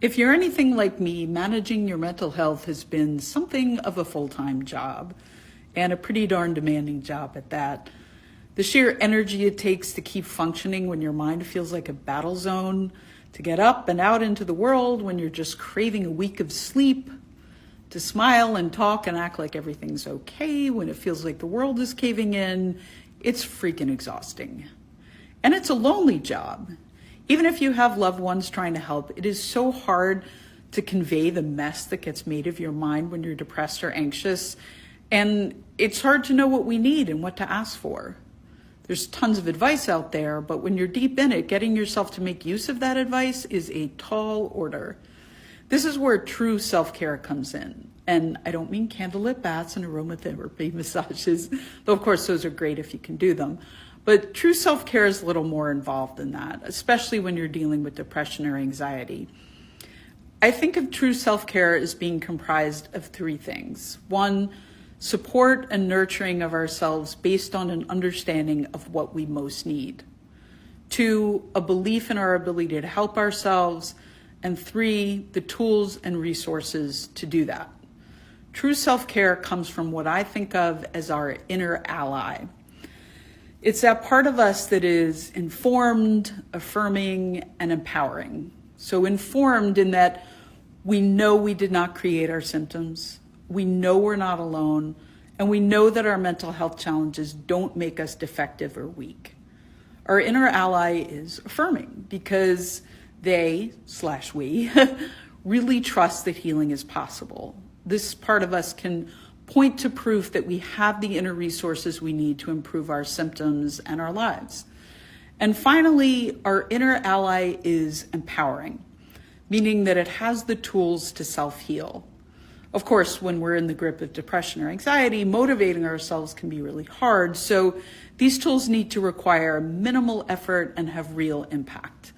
If you're anything like me, managing your mental health has been something of a full-time job, and a pretty darn demanding job at that. The sheer energy it takes to keep functioning when your mind feels like a battle zone, to get up and out into the world when you're just craving a week of sleep, to smile and talk and act like everything's okay when it feels like the world is caving in, it's freaking exhausting. And it's a lonely job. Even if you have loved ones trying to help, it is so hard to convey the mess that gets made of your mind when you're depressed or anxious. And it's hard to know what we need and what to ask for. There's tons of advice out there, but when you're deep in it, getting yourself to make use of that advice is a tall order. This is where true self-care comes in. And I don't mean candlelit baths and aromatherapy massages, though of course those are great if you can do them. But true self-care is a little more involved than that, especially when you're dealing with depression or anxiety. I think of true self-care as being comprised of three things. One, support and nurturing of ourselves based on an understanding of what we most need. Two, a belief in our ability to help ourselves. And three, the tools and resources to do that. True self-care comes from what I think of as our inner ally. It's that part of us that is informed, affirming, and empowering. So informed in that we know we did not create our symptoms, we know we're not alone, and we know that our mental health challenges don't make us defective or weak. Our inner ally is affirming because they/we really trust that healing is possible. This part of us can point to proof that we have the inner resources we need to improve our symptoms and our lives. And finally, our inner ally is empowering, meaning that it has the tools to self-heal. Of course, when we're in the grip of depression or anxiety, motivating ourselves can be really hard. So these tools need to require minimal effort and have real impact.